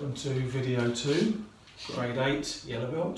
welcome to video 2, grade 8 yellow belt.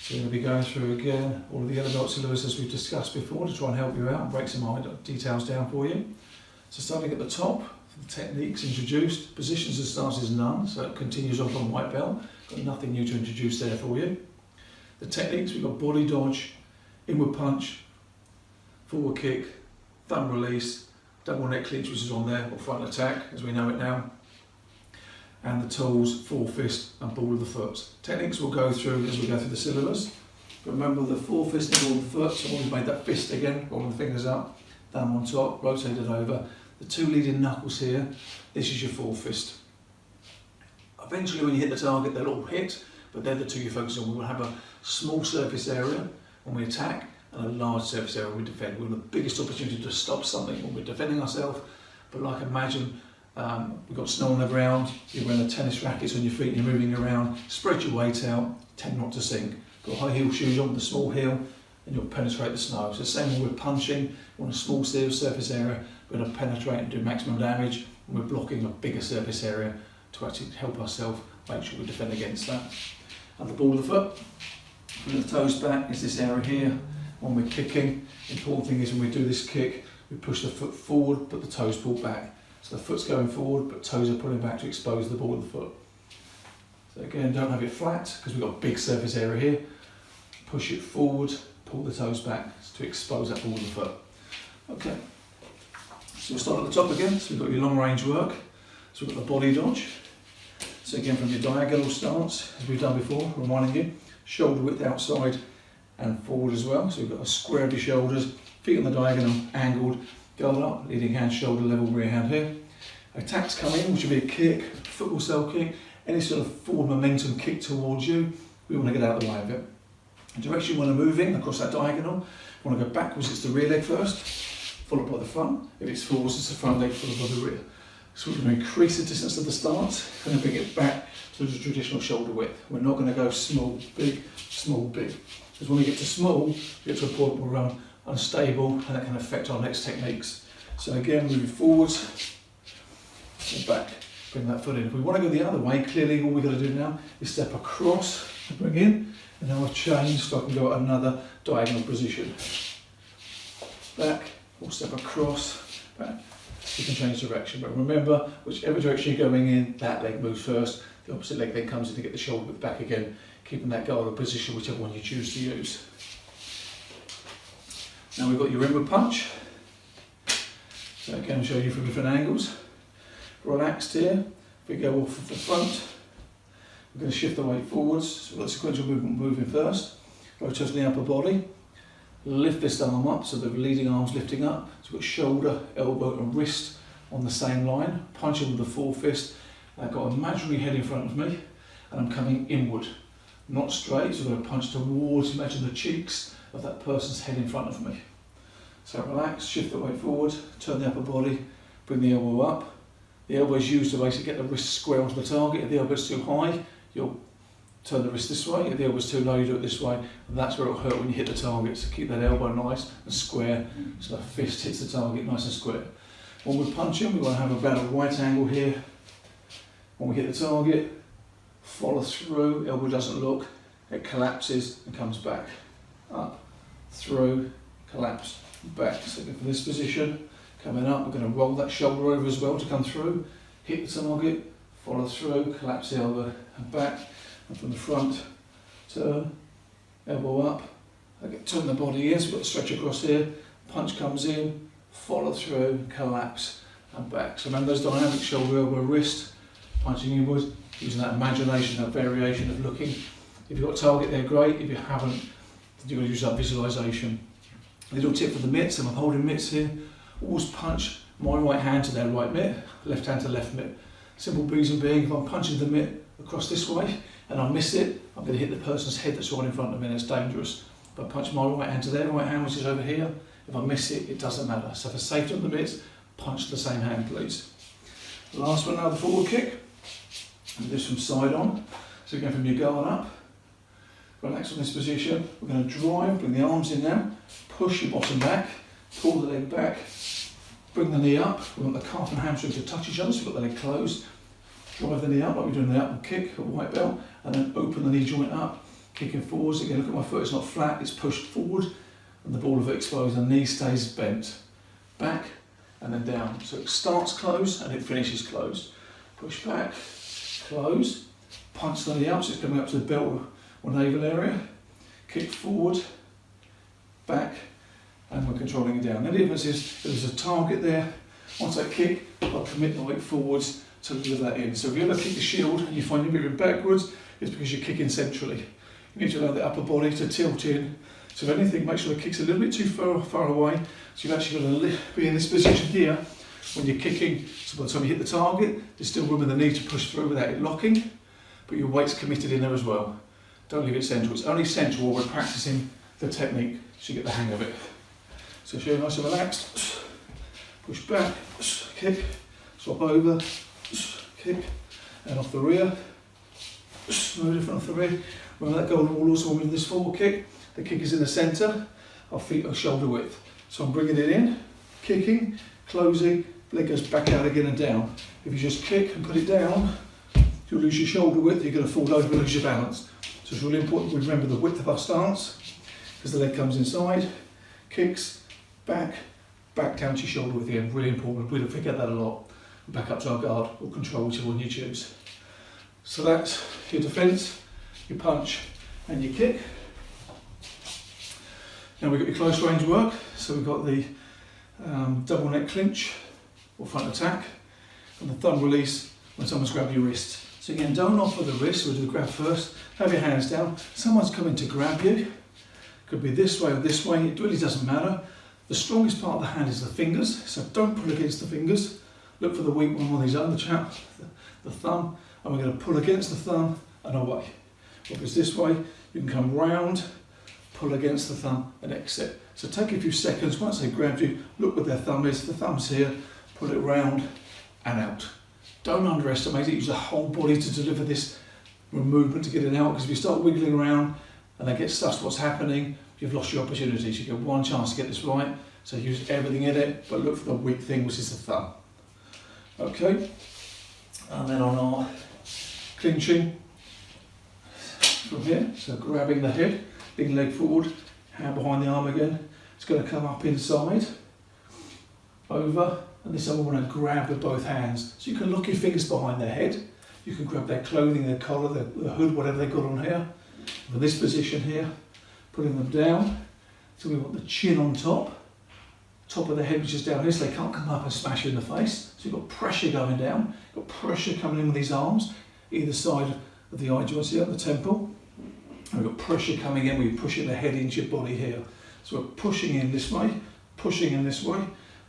So we're going to be going through again all of the yellow belts and lures as we've discussed before to try and help you out and break some details down for you. So starting at the top, the techniques introduced, positions and stances none, so it continues on from white belt, got nothing new to introduce there for you. The techniques, we've got body dodge, inward punch, forward kick, thumb release, double neck clinch which is on there, or front attack as we know it now, and the tools, four fist and ball of the foot. Techniques we'll go through as we go through the syllabus. But remember the four fist and ball of the foot, so we've made that fist again, rolling the fingers up, thumb on top, rotated over. The two leading knuckles here, this is your four fist. Eventually when you hit the target they'll all hit, but they're the two you focus on. We will have a small surface area when we attack and a large surface area when we defend. We're the biggest opportunity to stop something when we're defending ourselves, but like imagine we've got snow on the ground, you're wearing a tennis rackets on your feet, you're moving around, spread your weight out, tend not to sink. Got high heel shoes on with a small heel and you'll penetrate the snow. So the same when we're punching, we want a small surface area, we're going to penetrate and do maximum damage, and we're blocking a bigger surface area to actually help ourselves make sure we defend against that. And the ball of the foot, putting the toes back is this area here. When we're kicking, the important thing is when we do this kick, we push the foot forward but the toes pull back. So the foot's going forward but toes are pulling back to expose the ball of the foot. So again, don't have it flat because we've got a big surface area here. Push it forward, pull the toes back to expose that ball of the foot. Okay, so we'll start at the top again. So we've got your long range work. So we've got the body dodge. So again from your diagonal stance, as we've done before, reminding you, shoulder width outside and forward as well. So we've got a square of your shoulders, feet on the diagonal, angled, guard up, leading hand, shoulder level, rear hand here. Attacks come in, which will be a kick, football style kick, any sort of forward momentum kick towards you, we want to get out of the way of it. The direction you want to move in across that diagonal, you want to go backwards, it's the rear leg first, followed by the front. If it's forwards, it's the front leg followed by the rear. So we're going to increase the distance of the stance and then bring it back to the traditional shoulder width. We're not going to go small, big, because when we get to small, we get to a point where we're unstable and that can affect our next techniques. So again, moving forwards and back, bring that foot in. If we want to go the other way, clearly all we've got to do now is step across and bring in, and now I've changed so I can go at another diagonal position. Back, or step across, back. You can change direction, but remember, whichever direction you're going in, that leg moves first, the opposite leg then comes in to get the shoulder width back again, keeping that guarded position, whichever one you choose to use. Now we've got your inward punch. So again, I'll show you from different angles. Relaxed here. If we go off of the front, we're going to shift the weight forwards. So we've got sequential movement moving first. Rotate the upper body. Lift this arm up, so the leading arm's lifting up. So we've got shoulder, elbow and wrist on the same line. Punching with the four fist. I've got an imaginary head in front of me and I'm coming inward. Not straight, so I'm going to punch towards, imagine the cheeks of that person's head in front of me. So relax, shift the weight forward, turn the upper body, bring the elbow up. The elbow is used to basically get the wrist square onto the target. If the elbow is too high, you'll turn the wrist this way. If the elbow is too low, you do it this way. And that's where it'll hurt when you hit the target. So keep that elbow nice and square, so the fist hits the target nice and square. When we're punching, we want to have about a right angle here. When we hit the target, follow through, elbow doesn't look, it collapses and comes back. Up, through, collapse, back. So for this position, coming up, we're going to roll that shoulder over as well to come through, hit the target, follow through, collapse the elbow and back. And from the front, turn, elbow up, turn the body in, so we've got a stretch across here, punch comes in, follow through, collapse and back. So remember those dynamics, shoulder, elbow, wrist, punching inwards, using that imagination, that variation of looking. If you've got a target there, great. If you haven't, you've got to use that visualisation. Little tip for the mitts, and I'm holding mitts here. Always punch my right hand to their right mitt, left hand to left mitt. Simple reason being, if I'm punching the mitt across this way and I miss it, I'm going to hit the person's head that's right in front of me and it's dangerous. If I punch my right hand to their right hand, which is over here, if I miss it, it doesn't matter. So for safety on the mitts, punch the same hand, please. The last one now, the forward kick. And this from side on. So again, from your guard up, relax on this position. We're going to drive, bring the arms in now, push your bottom back, pull the leg back, bring the knee up. We want the calf and hamstring to touch each other, so we've got the leg closed. drive the knee up like we're doing the upward kick at white belt, and then open the knee joint up, kicking forwards. Again, look at my foot, it's not flat, it's pushed forward, and the ball of it explodes, and the knee stays bent. Back, and then down. So it starts closed, and it finishes closed. Push back, close, punch the knee up, so it's coming up to the belt or navel area, kick forward, back, and we're controlling it down. Now the difference is, if there's a target there, once I kick, I'll commit the weight forwards to deliver that in. So if you ever kick the shield and you find you're moving backwards, it's because you're kicking centrally. You need to allow the upper body to tilt in. So if anything, make sure the kick's a little bit too far away. So you've actually got to be in this position here when you're kicking. So by the time you hit the target, there's still room in the knee to push through without it locking, but your weight's committed in there as well. Don't leave it central. It's only central when we're practicing the technique, so you get the hang of it. So if you're nice and relaxed, push back, kick, swap over, kick, and off the rear, no different off the rear. Remember that golden wall also with this forward kick. The kick is in the centre, our feet are shoulder width. So I'm bringing it in, kicking, closing, leg goes back out again and down. If you just kick and put it down, you'll lose your shoulder width, you're going to fall over and lose your balance. So it's really important we remember the width of our stance, because the leg comes inside, kicks, back down to your shoulder width again. Really important, we don't forget that a lot. Back up to our guard or control, whichever one you choose. So that's your defence, your punch and your kick. Now we've got your close range work, so we've got the double neck clinch or front attack, and the thumb release when someone's grabbed your wrist. So again, don't offer the wrist, we'll do the grab first, have your hands down, someone's coming to grab you, could be this way or this way, it really doesn't matter. The strongest part of the hand is the fingers, so don't pull against the fingers, look for the weak one on these under chap, the thumb, and we're going to pull against the thumb and away. If it's this way, you can come round, pull against the thumb and exit. So take a few seconds, once they grabbed you, look where their thumb is, the thumb's here, pull it round and out. Don't underestimate it, use the whole body to deliver this movement to get it out, because if you start wiggling around and they get stuck to what's happening, you've lost your opportunities. You get one chance to get this right, so use everything in it, but look for the weak thing, which is the thumb. Okay, and then on our clinching from here, so grabbing the head, big leg forward, hand behind the arm again. It's going to come up inside, over, and this time we want to grab with both hands. So you can lock your fingers behind their head, you can grab their clothing, their collar, the hood, whatever they've got on here. For this position here, putting them down, so we want the chin on top of the head which is down here, so they can't come up and smash you in the face. So you've got pressure going down, you've got pressure coming in with these arms, either side of the eye joints here, the temple. And we've got pressure coming in, we're pushing the head into your body here. So we're pushing in this way, pushing in this way,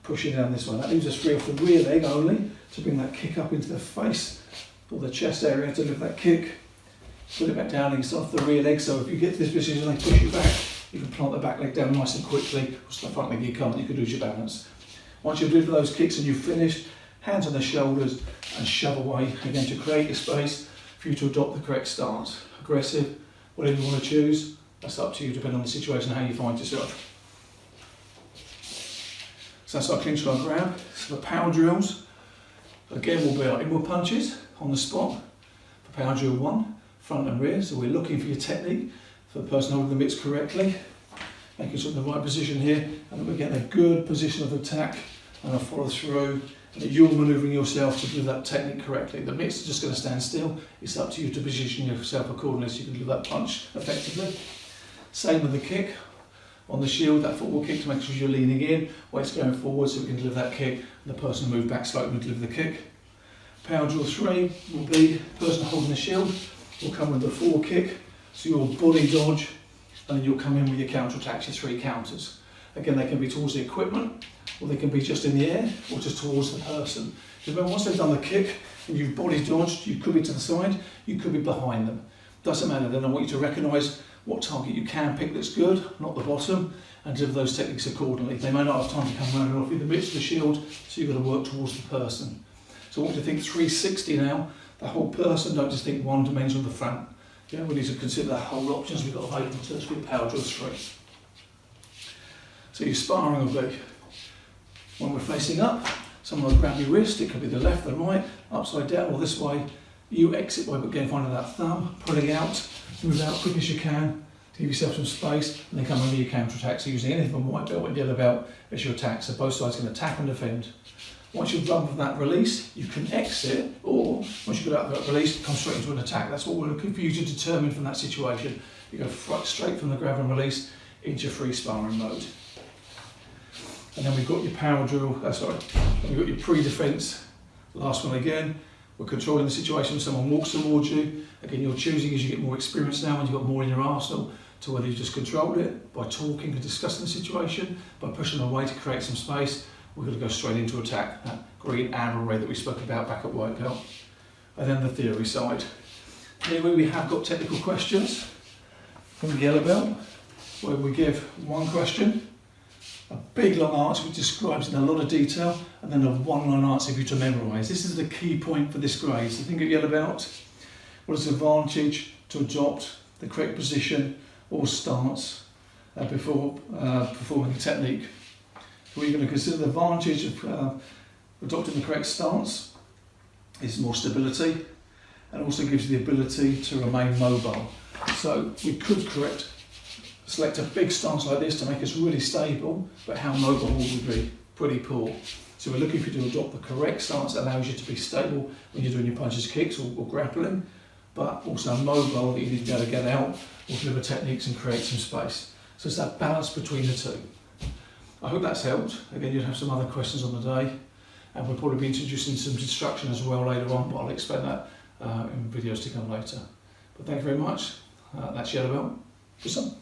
pushing down this way. That leaves us free off the rear leg only to bring that kick up into the face or the chest area to lift that kick. Put it back down and off the rear leg, so if you get to this position and they push you back, you can plant the back leg down nice and quickly, or the front leg you can't, you could lose your balance. Once you've delivered those kicks and you've finished, hands on the shoulders and shove away, again to create a space for you to adopt the correct stance. Aggressive, whatever you want to choose, that's up to you depending on the situation, how you find yourself. So that's our clinch and our grab. So the power drills, again will be our inward punches on the spot. For power drill 1, front and rear, so we're looking for your technique, for the person holding the mitts correctly, making sure in the right position here, and then we're getting a good position of attack and a follow through, and you're manoeuvring yourself to do that technique correctly. The mitts are just going to stand still, it's up to you to position yourself accordingly so you can do that punch effectively. Same with the kick on the shield, that forward kick to make sure you're leaning in, weight's going forward so we can deliver that kick, and the person will move back slightly and deliver the kick. Power drill 3 will be the person holding the shield will come with the forward kick, so you'll body dodge, and then you'll come in with your counter attacks, your 3 counters. Again, they can be towards the equipment, or they can be just in the air, or just towards the person. Remember, once they've done the kick and you've body dodged, you could be to the side, you could be behind them. Doesn't matter, then I want you to recognise what target you can pick that's good, not the bottom, and deliver those techniques accordingly. They may not have time to come running off in the midst of the shield, so you've got to work towards the person. So I want you to think 360 now, the whole person, don't just think one dimension of the front. Yeah, we need to consider the whole options we've got available to us with power drill 3. So your sparring will be when we're facing up, someone will grab your wrist, it could be the left, the right, upside down or this way. You exit by again finding that thumb, pulling out, move out quick as you can, to give yourself some space, and then come under your counter attack. So using anything from white belt and yellow belt as your attack. So both sides can attack and defend. Once you've done with that release, you can exit, or once you get out of that release, come straight into an attack. That's what we're looking for you to determine from that situation. You go straight from the grab and release into free sparring mode. And then we've got your power drill, we've got your pre-defense. Last one again, we're controlling the situation when someone walks towards you. Again, you're choosing as you get more experience now and you've got more in your arsenal to whether you just control it by talking and discussing the situation, by pushing away to create some space. We're going to go straight into attack, that green arrow ray that we spoke about back at white belt. And then the theory side. Anyway, we have got technical questions from the yellow belt, where we give one question, a big long answer which describes in a lot of detail, and then a one-line answer for you to memorise. This is the key point for this grade. So think of yellow belt. What is the advantage to adopt the correct position or stance before performing a technique? We're going to consider the advantage of adopting the correct stance is more stability, and also gives you the ability to remain mobile. So we could select a big stance like this to make us really stable, but how mobile will we be? Pretty poor. So we're looking for you to adopt the correct stance that allows you to be stable when you're doing your punches, kicks or grappling, but also mobile that you need to be able to get out or deliver techniques and create some space. So it's that balance between the two. I hope that's helped. Again, you'll have some other questions on the day, and we'll probably be introducing some instruction as well later on, but I'll explain that in videos to come later. But thank you very much. That's yellow belt. Good some.